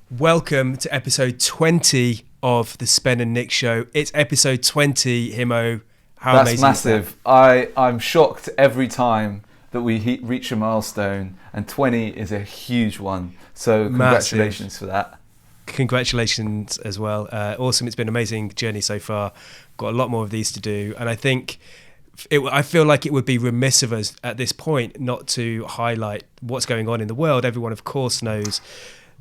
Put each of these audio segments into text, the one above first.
Welcome to episode 20 of the Spen and Nick Show. It's episode 20, Himo. How That's amazing massive. is that? I'm shocked every time that we reach a milestone, and 20 is a huge one. So congratulations for that. Congratulations as well. Awesome. It's been an amazing journey so far. Got a lot more of these to do. And I think I feel like it would be remiss of us at this point not to highlight what's going on in the world. Everyone, of course, knows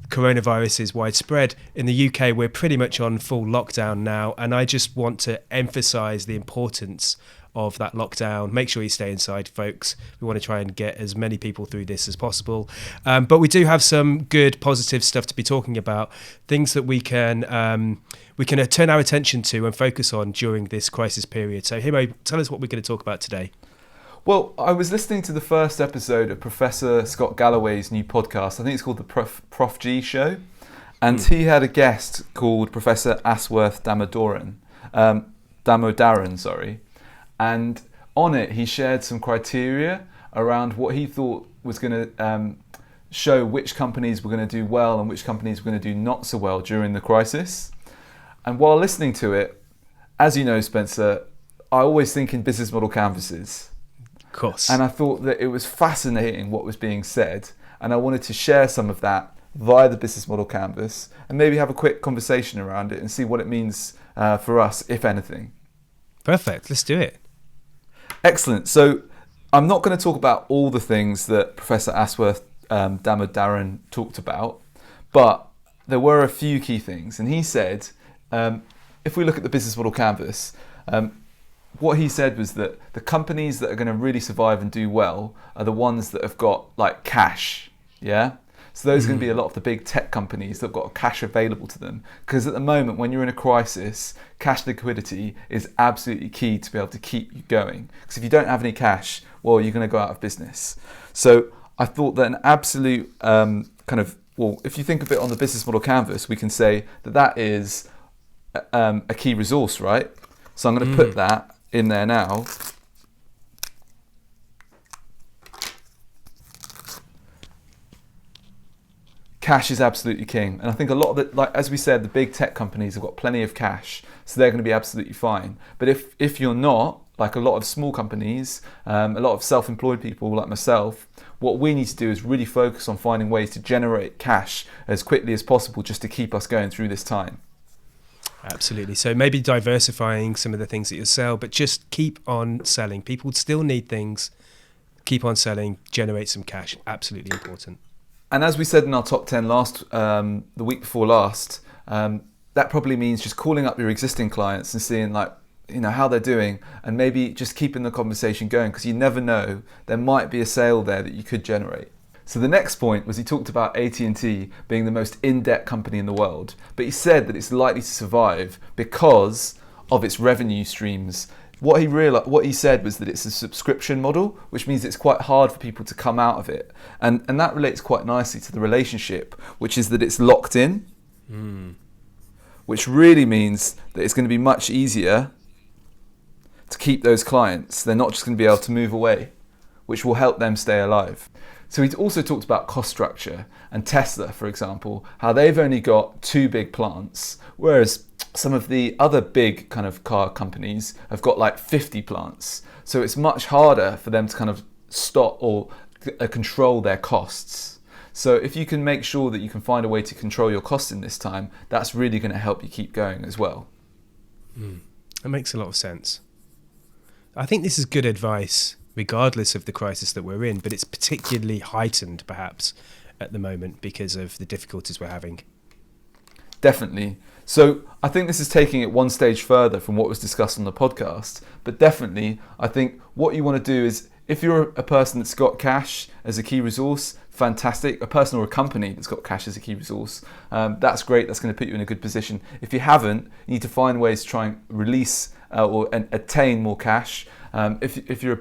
coronavirus is widespread. In the UK, we're pretty much on full lockdown now. And I just want to emphasize the importance of that lockdown. Make sure you stay inside, folks. We want to try and get as many people through this as possible. But we do have some good, positive stuff to be talking about. Things that we can turn our attention to and focus on during this crisis period. So, Himo, tell us what we're going to talk about today. Well, I was listening to the first episode of Professor Scott Galloway's new podcast. I think it's called the Prof G Show. And he had a guest called Professor Asworth Damodaran. And on it, he shared some criteria around what he thought was going to show which companies were going to do well and which companies were going to do not so well during the crisis. And while listening to it, as you know, Spencer, I always think in business model canvases. Of course. And I thought that it was fascinating what was being said. And I wanted to share some of that via the business model canvas and maybe have a quick conversation around it and see what it means for us, if anything. Perfect. Let's do it. Excellent. So I'm not going to talk about all the things that Professor Asworth Damodaran talked about, but there were a few key things. And he said, if we look at the business model canvas, what he said was that the companies that are going to really survive and do well are the ones that have got like cash. Yeah. So those are going to be a lot of the big tech companies that have got cash available to them. Because at the moment, when you're in a crisis, cash liquidity is absolutely key to be able to keep you going. Because if you don't have any cash, well, you're going to go out of business. So I thought that an absolute if you think of it on the business model canvas, we can say that is a key resource, right? So I'm going to put that in there now. Cash is absolutely king. And I think a lot of it, like as we said, the big tech companies have got plenty of cash, so they're going to be absolutely fine. But if you're not, like a lot of small companies, a lot of self-employed people like myself, what we need to do is really focus on finding ways to generate cash as quickly as possible just to keep us going through this time. Absolutely. So maybe diversifying some of the things that you sell, but just keep on selling. People still need things. Keep on selling, generate some cash. Absolutely important. And as we said in our top 10 the week before last, that probably means just calling up your existing clients and seeing how they're doing, and maybe just keeping the conversation going, because you never know, there might be a sale there that you could generate. So the next point was he talked about AT&T being the most in-debt company in the world, but he said that it's likely to survive because of its revenue streams. What he said was that it's a subscription model, which means it's quite hard for people to come out of it. And that relates quite nicely to the relationship, which is that it's locked in, which really means that it's going to be much easier to keep those clients. They're not just going to be able to move away, which will help them stay alive. So he also talked about cost structure, and Tesla, for example, how they've only got 2 big plants, whereas some of the other big kind of car companies have got like 50 plants. So it's much harder for them to kind of stop or control their costs. So if you can make sure that you can find a way to control your costs in this time, that's really going to help you keep going as well. That makes a lot of sense. I think this is good advice, regardless of the crisis that we're in, but it's particularly heightened perhaps at the moment because of the difficulties we're having. Definitely. So I think this is taking it one stage further from what was discussed on the podcast, but definitely I think what you want to do is, if you're a person that's got cash as a key resource, fantastic. A person or a company that's got cash as a key resource, that's great. That's going to put you in a good position. If you haven't, you need to find ways to try and release or attain more cash. If you're in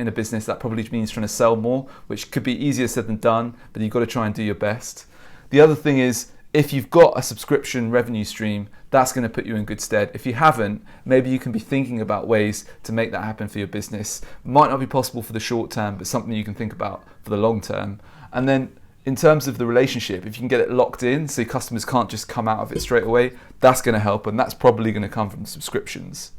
a business, that probably means trying to sell more, which could be easier said than done, but you've got to try and do your best. The other thing is, if you've got a subscription revenue stream, that's going to put you in good stead. If you haven't, maybe you can be thinking about ways to make that happen for your business. Might not be possible for the short term, but something you can think about for the long term. And then in terms of the relationship, if you can get it locked in so your customers can't just come out of it straight away, that's going to help, and that's probably going to come from subscriptions.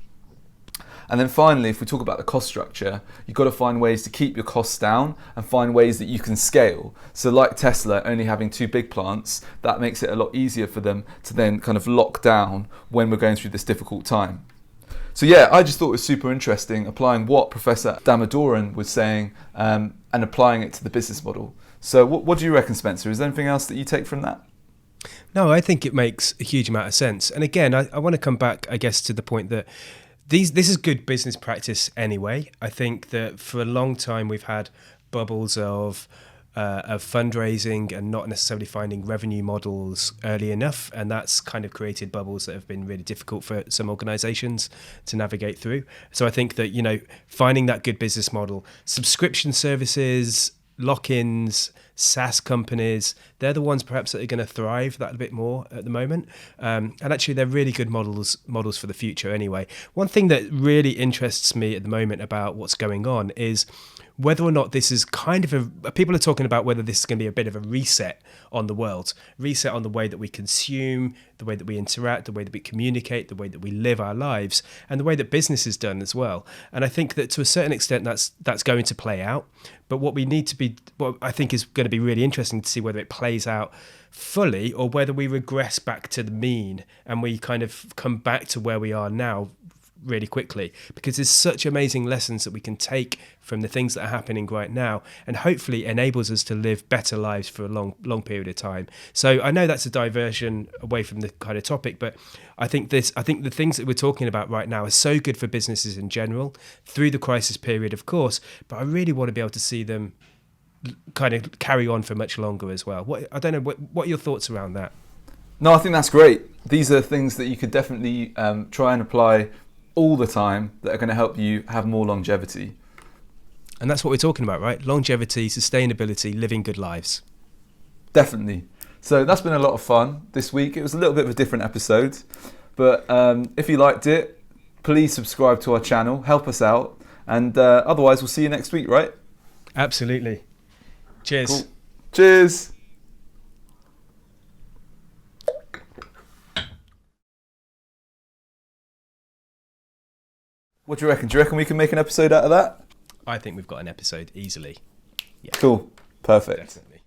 And then finally, if we talk about the cost structure, you've got to find ways to keep your costs down and find ways that you can scale. So like Tesla only having 2 big plants, that makes it a lot easier for them to then kind of lock down when we're going through this difficult time. So yeah, I just thought it was super interesting applying what Professor Damodaran was saying and applying it to the business model. So what do you reckon, Spencer? Is there anything else that you take from that? No, I think it makes a huge amount of sense. And again, I want to come back, I guess, to the point that this is good business practice anyway. I think that for a long time we've had bubbles of fundraising and not necessarily finding revenue models early enough, and that's kind of created bubbles that have been really difficult for some organizations to navigate through. So I think that, you know, finding that good business model, subscription services, lock-ins, SaaS companies, they're the ones perhaps that are going to thrive that a bit more at the moment. And actually, they're really good models for the future anyway. One thing that really interests me at the moment about what's going on is whether or not this is kind of people are talking about whether this is going to be a bit of a reset on the world, reset on the way that we consume, the way that we interact, the way that we communicate, the way that we live our lives, and the way that business is done as well. And I think that to a certain extent that's going to play out. But what I think is going to be really interesting to see whether it plays out fully or whether we regress back to the mean and we kind of come back to where we are now really quickly, because there's such amazing lessons that we can take from the things that are happening right now, and hopefully enables us to live better lives for a long period of time. So I know that's a diversion away from the kind of topic, but I think the things that we're talking about right now are so good for businesses in general through the crisis period, of course, but I really want to be able to see them kind of carry on for much longer as well. I don't know, what are your thoughts around that? No, I think that's great. These are things that you could definitely try and apply all the time that are going to help you have more longevity. And that's what we're talking about, right? Longevity, sustainability, living good lives. Definitely. So that's been a lot of fun this week. It was a little bit of a different episode, but if you liked it, please subscribe to our channel, help us out, and otherwise we'll see you next week, right? Absolutely. Cheers. Cool. Cheers. What do you reckon? Do you reckon we can make an episode out of that? I think we've got an episode easily. Yeah. Cool. Perfect. Definitely.